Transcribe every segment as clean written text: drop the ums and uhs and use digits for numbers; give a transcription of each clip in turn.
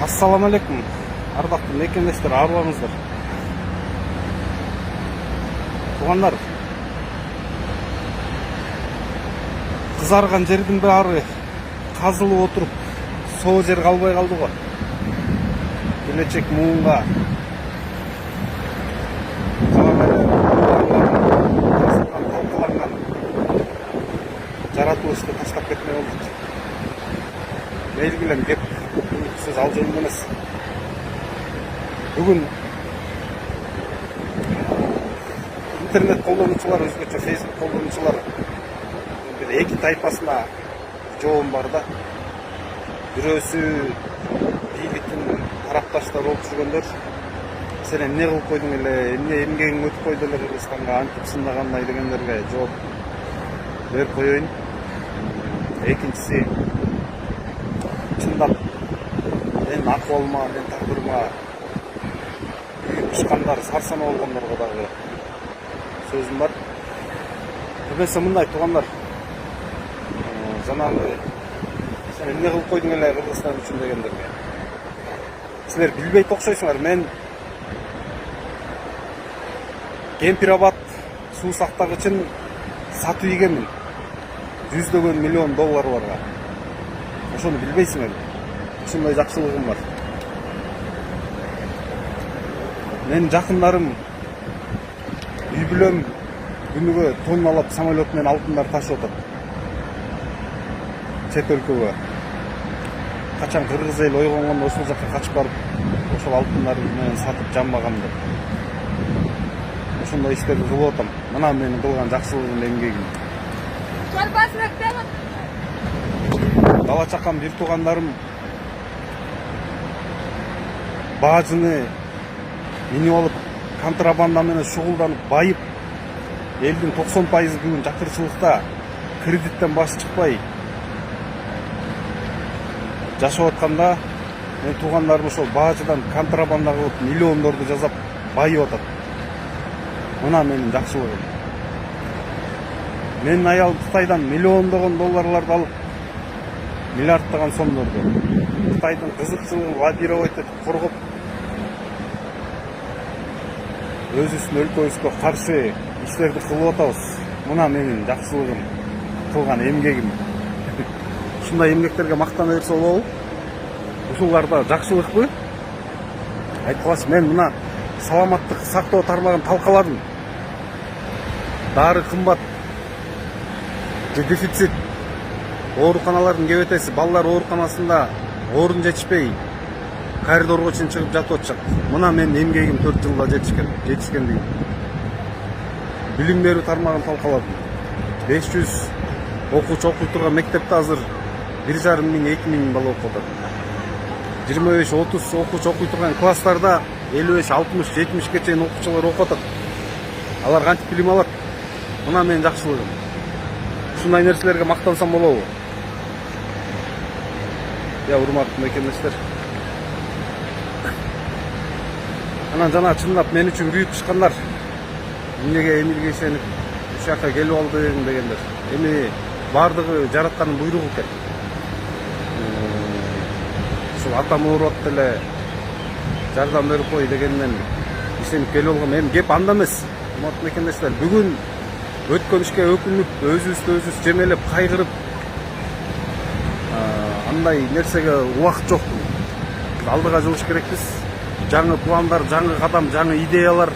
Ассаламу алейкум, ардақты мекендештер, аруларыңыздар. Туғандар, қызарған жердің бәрі қазылып отырып, сол жер қалбай қалды ғой. Келечек мұңға жаратылышты таштап кетмей болдық. Белгілен кеп сөз ал жөнді емес. Бүгін интернет қолданушылар, өзгөчө Facebook қолданушылар бір екі тайпасына жоғым бар да. Бирөөсү бийликтин тарапташтары болуп жүргөндөр, сен эмне кылып койдуң эле, эмне эмгегиң өтүп койду эле Кыргызстанга, антип сындагандай дегендерге жооп берип коеюн. Экинчиси, чындап менин акыбалыма, менин тагдырыма ушкандар, сарсана болгондорго дагы сөзүм бар. Көбөсү мындай туугандар, жанагы сен эмне кылып койдуң эле Кыргызстан үчүн дегендерге. Силер билбейт окшойсуңар, мен Кемпирабад суу сактагычын сатып ийгенмин. $100 миллион барга. Ошону билбейсиңер. Ушундай жакшылыгым бар. Менин жакындарым үй бүлөм күнүгө тонналап самолет менен алтындар ташып атат. Чет өлкөгө. Качан кыргыз эл ойгонгондо ошол жакка качып барып, ошол алтындар менен сатып жамбагам деп. Ошондой иштерди кылып атам. Мына менин кылган жакшылыгым, эмгегим. Дала чакан бир туугандарым бажыны минип алып, контрабанда менен шугулданып, байып, элдин 90% бүгүн жакырчылыкта кредиттен баш чыкпай жашап атканда, мен туугандарым ошол бажыдан контрабанда кылып миллиондорду жасап байып атат. Мына менин жакшылыгым. Менин аялым Кытайдан миллиондогон долларларды алып, миллиардтаган сомдорду Кытайдын кызыкчылыгын лоббировать этип коргоп, өзүбүздүн өлкөбүзгө каршы иштерди кылып атабыз. Мына менин жакшылыгым, кылган эмгегим. Ушундай эмгектерге мактана берсе болобу? Ушуларда жакшылыкпы? Айткылачы, мен мына саламаттык сактоо тармагын талкаладым. Дары кымбат, дефицит, ооруканалардын кебетеси, балдар ооруканасында орун жетишпей, коридорго чейин чыгып жатып атышат. Мына менин эмгегим 4 жылда жетишкендигим. Билим берүү тармагын талкаладым. 500 окуучу окуй турган мектепте азыр 1,5 миң, 2 миң бала окуп атат. 25-30 окуучу окуй турган класстарда 55-60-70 чейин окуучулар окуп атат. Алар кантип билим алат? Мына менин жакшылыгым. Ушундай нерселерге мактансам болобу? Урматтуу мекендештер. Анан жана чындап мен үчүн күйүп чыккандар. Эмнеге Эмилге ишенип ушу жака келип алдың дегендер. Эми бардыгы жараткандын буйругу экен. Ушул атам ооруп атты эле жардам берип кой дегенден ишенип келип алгам. Эми кеп анда эмес. Урматтуу мекендештер, бүгүн өткөн ишке өкүнүп, өзүбүз жемелеп, кайгырып, андай нерсеге убакыт жок. Алдыга жылыш керекпиз. Жаңы пландар, жаңы кадам, жаңы идеялар.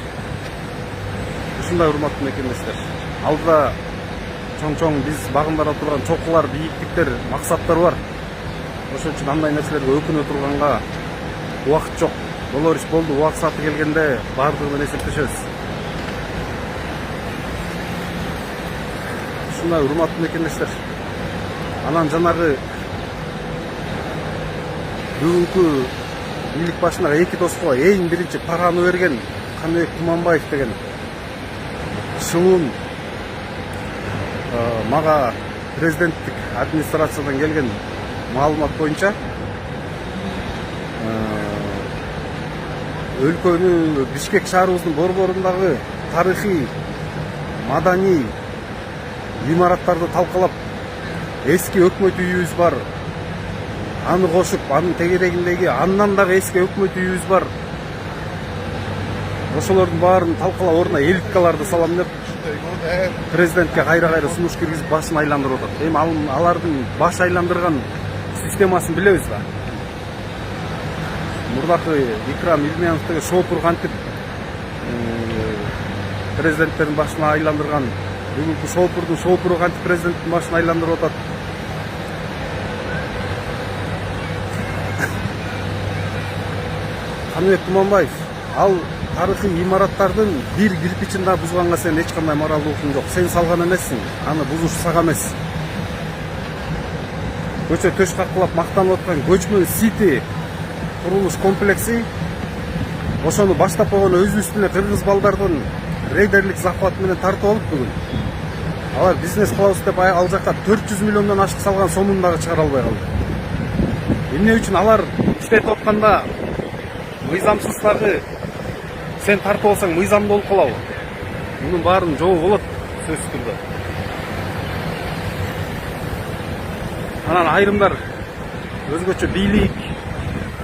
Ушундай урматтуу мекендештер. Алдыда чоң биз багындыра турган чокулар, бийиктиктер, максаттар бар. Ошон үчүн андай нерселерге өкүнө турганга убакыт жок. Болор иш болду, убакыт сааты келгенде бардыгы менен эсептешебиз. Ушундай урматтуу мекендештер. Анан жанагы бүгүнкү бийлик башындагы эки доско эң биринчи параны берген Каныбек Туманбаев деген шылуун мага президенттик администрациядан келген маалымат боюнча өлкөнү, Бишкек шаарыбыздын борборундагы тарыхый, маданий имараттарды талкалап, эски өкмөт үйүбүз бар, аны кошуп, анын тегерегиндеги андан дагы эски өкмөт үйүбүз бар. Ошолордун баарын талкалап ордуна элиткаларды салам деп президентке кайра сунуш киргизип башын айландырып атат. Эми алардын баш айландырган системасын билебиз да. Мурдакы Икрам Илменовдеги шопур кантип президенттердин башын айландырган, бүгүнкү шопуру кантип президенттин башын айландырып атат. Каныбек Туманбаев, ал тарыхый имараттардын бир кирпичин да бузганга сен эч кандай моралдуулугуң жок. Сен салган эмессиң, аны бузуш сага эмес. Көчө төш каккылап мактанып аткан көчмө Сити курулуш комплекси ошону баштап койгон өз үстүнө кыргыз балдардын рейдерлик захват менен тартып алып бүгүн. Алар бизнес кылабыз деп ал жакка 400 миллиондон ашык салган сомун дагы чыгара албай калды. Эмне үчүн алар иштетип атканда мыйзамсыз дагы сен тартып алсаң мыйзамды болуп калабы? Мунун баарын жоо болот сөзсүз түрдө. Анан айрымдар өзгөчө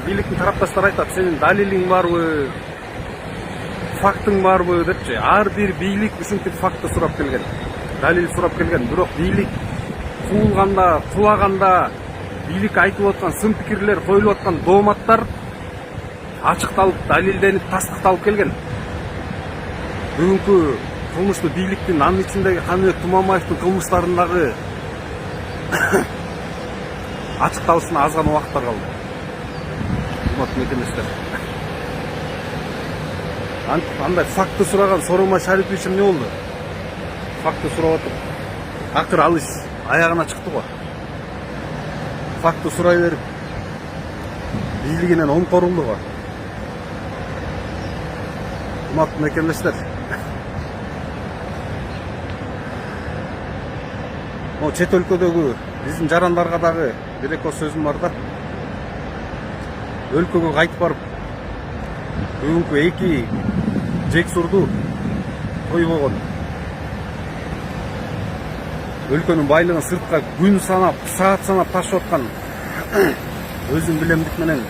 бийликтин тарапташтары айтат, сенин далилиң барбы, фактың барбы депчи. Ар бир бийлик ушинтип факты сурап келген, далил сурап келген. Бирок бийлик куулганда, кулаганда, бийлик айтып аткан сын пикирлер, коюлуп аткан дооматтар ачыкталып, далилденип, тастыкталып келген. Бүгүнкү кылмыштуу бийликтин, анын ичиндеги Каныбек Туманбаевдин кылмыштарындагы ачыкталышына аз гана убакыттар калды. Урматтуу мекемештер. Андай факты сураган Сооронбай Шарипович эмне болду? Факты сурап атып, акыр ал иш аягына чыкты го. Факты сурай берип, бийлигинен оңкорулду го. Урматтуу мекемештер. Чет өлкөдөгү биздин жарандарга дагы бир эки сөзүм бар да. Өлкөгө кайтып барып, бүгүнкү эки жексурду койбогон, өлкөнүн байлыгын сыртка күн санап, саат санап ташып аткан өзүн билемдик менен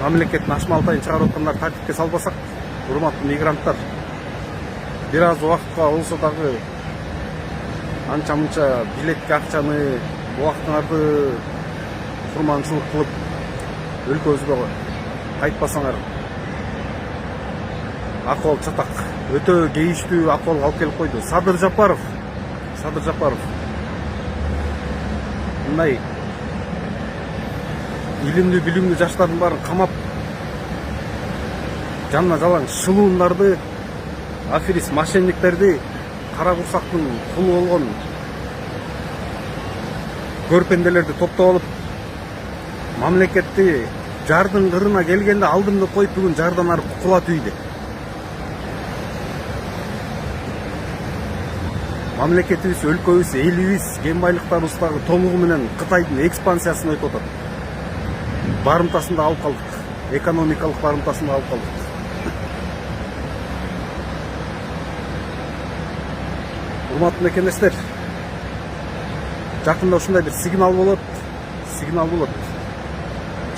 мамлекеттин ашмалтайын чыгарып аткандар тартипке салбасак, урматтуу мигранттар, бир аз убакытка болсо дагы анча мынча билетке акчаны, убактыңарды курманчылык кылып өлкөбүзгө кайтпасаңар акыбал чатак. Өтө кейиштүү акыбалга алып келип койду. Садыр Жапаров мындай илимдүү, билимдүү жаштардын баарын камап, жанына жалаң шылуундарды, аферист мошенниктерди, кара курсактын кулу болгон көрпенделерди топтоп алып, мамлекетти жардын кырына келгенде алдымды коюп, бүгүн жардан ары кулат үйдү. Мамлекетибиз, өлкөбүз, элибиз, кен байлыктарыбыз дагы толугу менен Кытайдын экспансиясына өтүп атат. Барымтасын да алып калдык. Экономикалык барымтасын да алып калдык. Урматтуу мекемештер, жакында ушундай бир сигнал болот.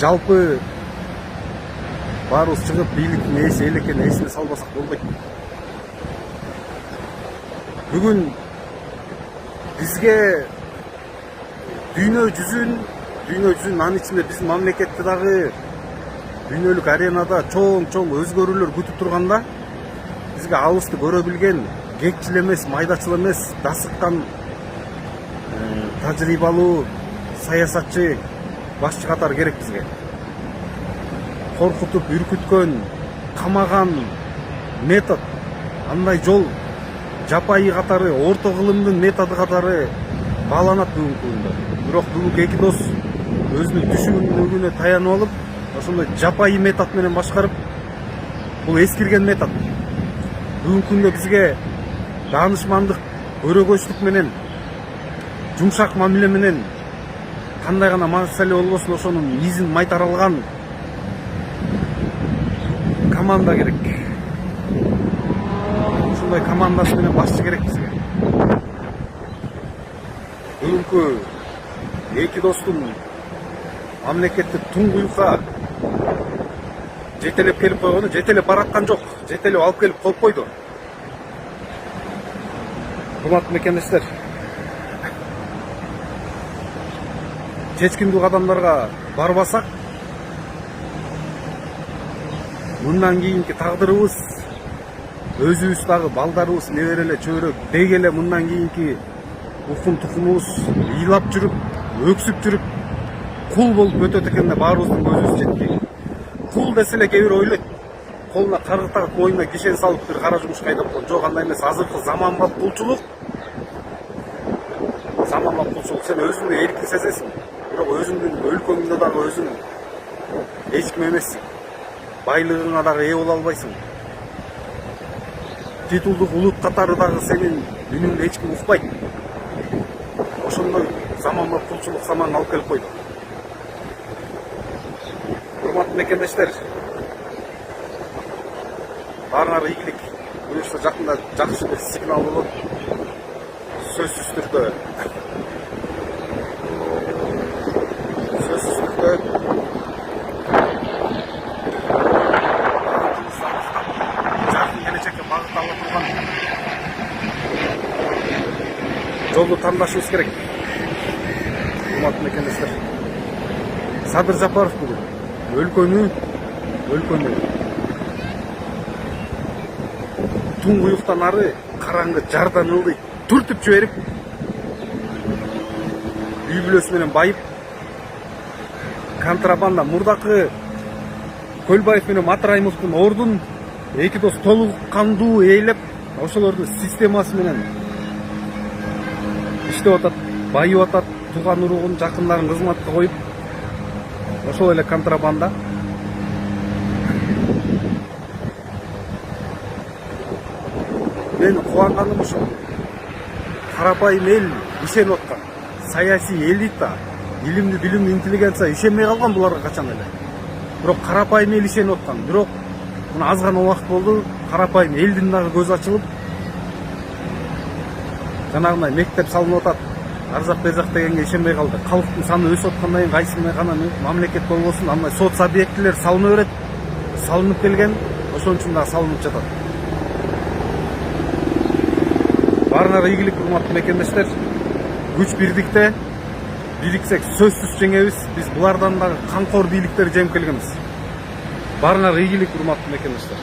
Жалпы баарыбыз чыгып бийликтин ээси эл экенин эсине салбасак болбойт. Бүгүн бизге дүйнө жүзүн, анын ичинде биздин мамлекетти дагы дүйнөлүк аренада чоң өзгөрүүлөр күтүп турганда, бизге алысты көрө билген, кекчил эмес, майдачыл эмес, дасыккан тажрыйбалуу саясатчы башчы катары керек бизге. Коркутуп, үркүткөн, камаган метод, андай жол жапайы катары, орто кылымдын методу катары бааланат бүгүнкү күндө. Бирок бүгүнкү эки дос өзүнүн түшүнүгүнө таянып алып, ошондой жапайы метод менен башкарып, бул эскирген метод. Бүгүнкү күндө бизге даанышмандык, өрөгөчтүк менен, жумшак мамиле менен кандай гана маселе болбосун ошонун изин майтара алган команда керек. Ушундай командасы менен башчы керек бизге. Бүгүнкү эки достум мамлекеттик туңгуюкка жетелеп келип койгону, жетелеп бараткан жок, жетелеп алып келип коюп койду. Урматтуу мекендештер, чечкиндүү кадамдарга барбасак, мындан кийинки тагдырыбыз өзүбүз дагы балдарыбыз, небереле, чөйрө деги эле мындан кийинки укум тукумубуз ыйлап жүрүп, өксүп жүрүп, кул болуп өтөт экенде баарыбыздын көзүбүз жетпейт. Кул десе эле кээ бир ойлойт, колуна каргы тагып, моюнуна кишен салып бир кара жумушка айдап коет. Жок, андай эмес. Азыркы заманбап кулчулук, сен өзүңдү эркин сезесиң, бирок өзүңдүн өлкөңдө дагы өзүң эч ким эмессиң. Байлыгыңа дагы ээ боло албайсың. Титулдук улут катары дагы сенин үнүңдү эч ким укпайт. Ошондой заманбап кулчулук заманын алып келип койду. Урматтуу мекендештер, баарыңарга ийгилик. Буюрса жакында жакшы бир сигнал болот. Сөзсүз түрдө жакын келечекке багыттала турган жолду тандашыбыз керек. Урматтуу мекендештер, Садыр Жапаров бүгүн өлкөнү туңгуюктан ары караңгы жардан ылдый түртүп жиберип, үй бүлөсү менен байып, контрабанда мурдакы Көлбаев менен Матраимовдун ордун эки дос толук кандуу ээлеп, ошолордун системасы менен иштеп атат, байып атат, тууган уругун, жакындарын кызматка коюп, ошол эле контрабанда. Мен кубанганым ушул. Карапайым эл ишенип аткан. Саясий элита, илимдүү, билимдүү интеллигенция ишенбей калган буларга качан эле. Бирок карапайым эл ишенип аткан. Бирок мына аз гана убакыт болду, карапайым элдин дагы көзү ачылып, жанагындай мектеп салынып атат, арзак берзак дегенге ишенбей калды. Калктын саны өсүп аткандан кийин кайсына гана мамлекет болбосун, андай соц объектилер салына берет. Салынып келген, ошон үчүн дагы салынып жатат. Баарыңарга ийгилик, урматтуу мекендештер. Күч бирдикте, бириксек сөзсүз жеңебиз. Биз булардан дагы камкор бийликтерди жеңип келгенбиз. Баарыңарга ийгилик, урматтуу мекендештер.